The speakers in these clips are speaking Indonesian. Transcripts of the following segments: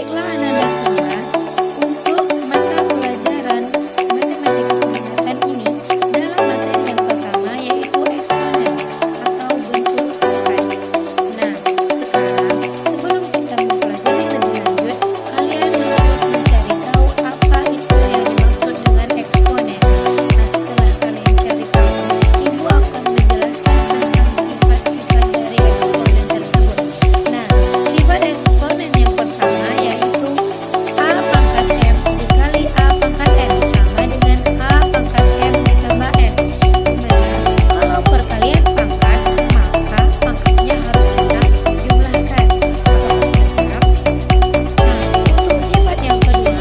Baiklah Ananda semua, untuk mata pelajaran matematika penglihatan ini dalam materi yang pertama yaitu eksponen atau bentuk pangkat. Nah, sekarang sebelum kita mempelajari lebih lanjut, kalian harus mencari tahu apa itu yang dimaksud dengan eksponen. Nah, setelah kalian cari tahu, Ibu akan menjelaskan tentang sifat-sifat dari eksponen tersebut. Nah, sifat eksponen yang pertama yaitu A pangkat M dikali A pangkat N sama dengan A pangkat M ditambah N. Dimana kalau perkalian pangkat, maka pangkatnya harus kita jumlahkan. Apakah sudah siap? Nah, untuk sifat yang kedua,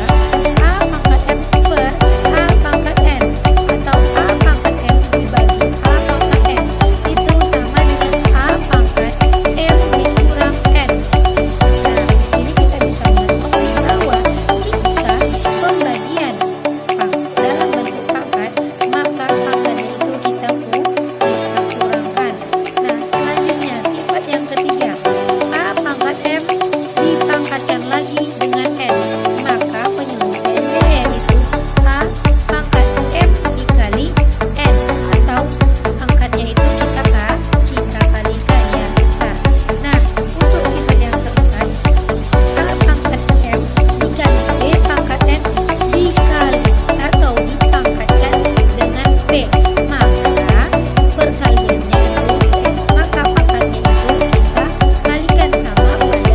A pangkat M per A pangkat N atau A pangkat M dibagi A pangkat N itu sama dengan A pangkat M dikurang N. Nah, di sini kita bisa mengetahui bahwa jika pembagian dalam bentuk pangkat, maka pangkatnya itu kita kurangkan. Nah, selanjutnya sifat yang ketiga, A pangkat M dipangkatkan lagi dengan N, maka penyelesaiannya yaitu A pangkat M dikali N atau pangkatnya itu kita kalikan ya. Nah, untuk sifat yang keempat, A pangkat M dikali B pangkat N dikali atau dipangkatkan dengan P, maka perkaliannya itu maka pangkatnya itu kita kalikan sama pada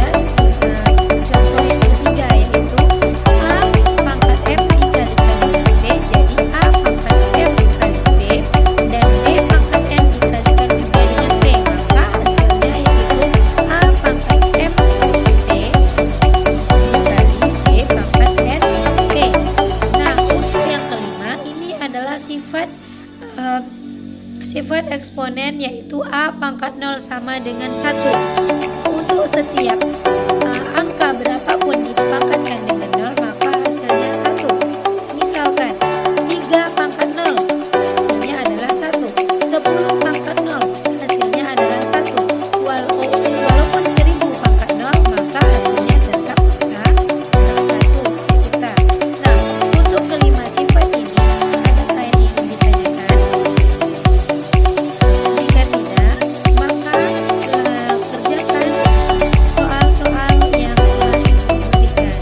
contoh yang ketiga yaitu A pangkat M dikalikan dengan B jadi A pangkat M dikali B dan B pangkat M dikalikan juga dengan B, maka hasilnya yaitu A pangkat M P dikali B pangkat N P. Nah, untuk yang kelima ini adalah sifat eksponen yaitu A pangkat 0 sama dengan 1. Untuk setiap angka berapapun dipangkatkan dengan 0 maka hasilnya 1. Misalkan 3 pangkat 0 hasilnya adalah 1. 10 pangkat 0 hasilnya adalah 1. Walaupun 1000 pangkat 0 maka hasilnya tetap 1 kita. Nah, untuk kelima sifat ini adakah yang ingin ditanyakan? Jika tidak, maka kerjakan soal-soal yang telah Ibu berikan.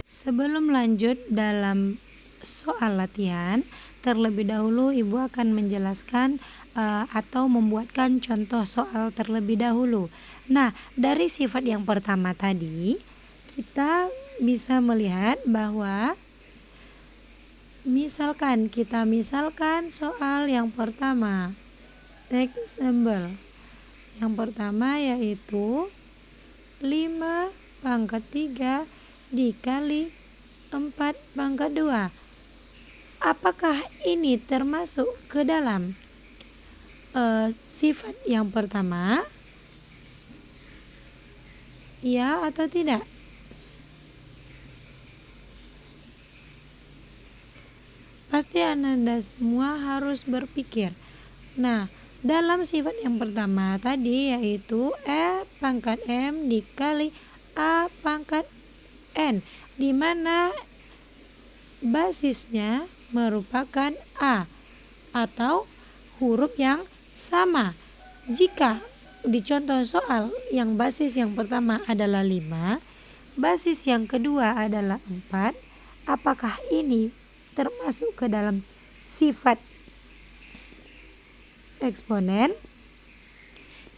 Sebelum lanjut dalam soal latihan, terlebih dahulu Ibu akan menjelaskan atau membuatkan contoh soal terlebih dahulu. Nah, dari sifat yang pertama tadi, kita bisa melihat bahwa kita misalkan soal yang pertama. Example. Yang pertama yaitu 5 pangkat 3 dikali 4 pangkat 2. Apakah ini termasuk ke dalam sifat yang pertama? Ya atau tidak? Pasti Ananda semua harus berpikir. Nah, dalam sifat yang pertama tadi yaitu E pangkat M dikali A pangkat N, di mana basisnya merupakan A atau huruf yang sama. Jika di contoh soal yang basis yang pertama adalah 5, basis yang kedua adalah 4, apakah ini termasuk ke dalam sifat eksponen?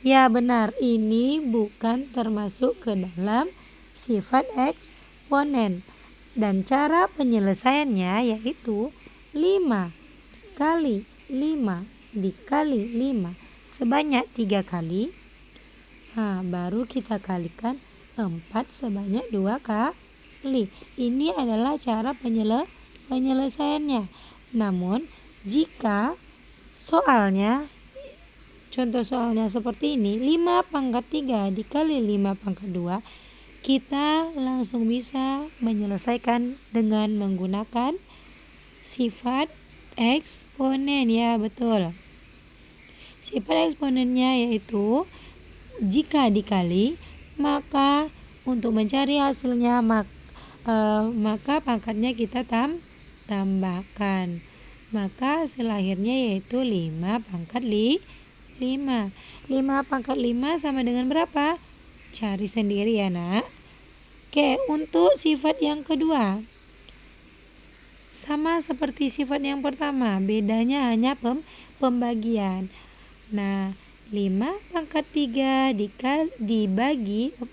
Ya benar, ini bukan termasuk ke dalam sifat eksponen. Dan cara penyelesaiannya yaitu 5 kali 5 dikali 5 sebanyak 3 kali. Nah, baru kita kalikan 4 sebanyak 2 kali. Ini adalah cara penyelesaiannya. Namun, jika contoh soalnya seperti ini, 5 pangkat 3 dikali 5 pangkat 2, kita langsung bisa menyelesaikan dengan menggunakan sifat eksponen. Ya betul, sifat eksponennya yaitu jika dikali maka Untuk mencari hasilnya maka pangkatnya kita tambahkan. Maka hasil akhirnya yaitu 5 pangkat 5. 5 pangkat 5 sama dengan berapa? Cari sendiri ya nak. Oke, untuk sifat yang kedua sama seperti sifat yang pertama, bedanya hanya pembagian. Nah, 5 pangkat 3 dibagi 5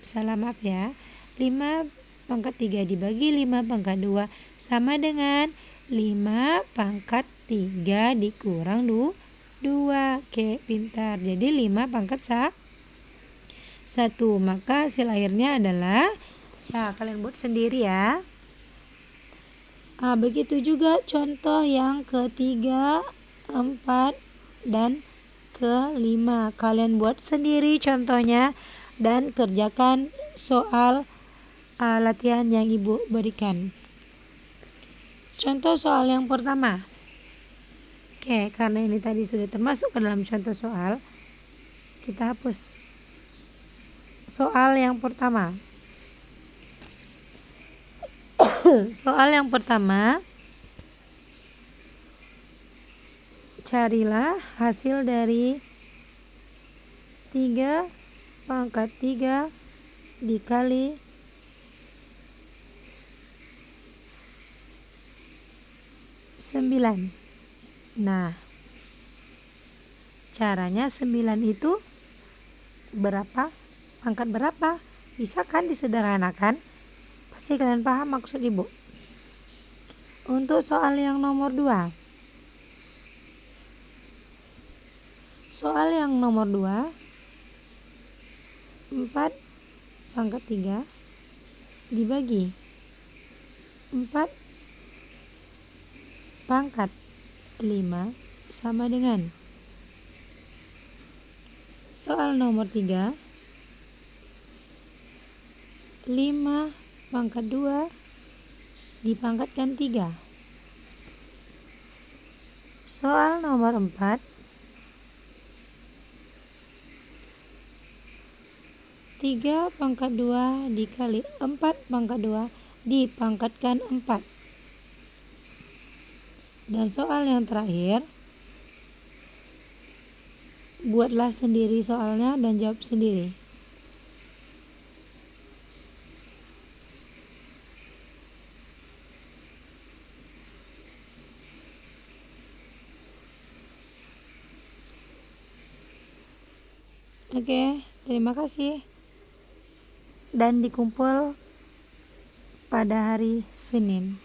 pangkat 3 dibagi 5 pangkat 2 sama dengan 5 pangkat 3 dikurang 2. Oke, pintar. Jadi 5 pangkat 1. Maka hasil akhirnya adalah, ya kalian buat sendiri ya. Begitu juga contoh yang ketiga, 4, dan ke-5. Kalian buat sendiri contohnya dan kerjakan soal latihan yang ibu berikan. Contoh soal yang pertama. Oke, karena ini tadi sudah termasuk ke dalam contoh soal, kita hapus. Soal yang pertama. Soal yang pertama, carilah hasil dari 3 pangkat 3 dikali 9. Nah, caranya 9 itu berapa? Pangkat berapa? Bisa kan disederhanakan? Pasti kalian paham maksud ibu. Untuk soal yang nomor 2. Soal yang nomor 2, 4 pangkat 3 dibagi 4 pangkat 5 sama dengan. Soal nomor 3, 5 pangkat 2 dipangkatkan 3. Soal nomor 4, 3 pangkat 2 dikali 4 pangkat 2 dipangkatkan 4. Dan soal yang terakhir, buatlah sendiri soalnya dan jawab sendiri. Oke, terima kasih. Dan dikumpul pada hari Senin.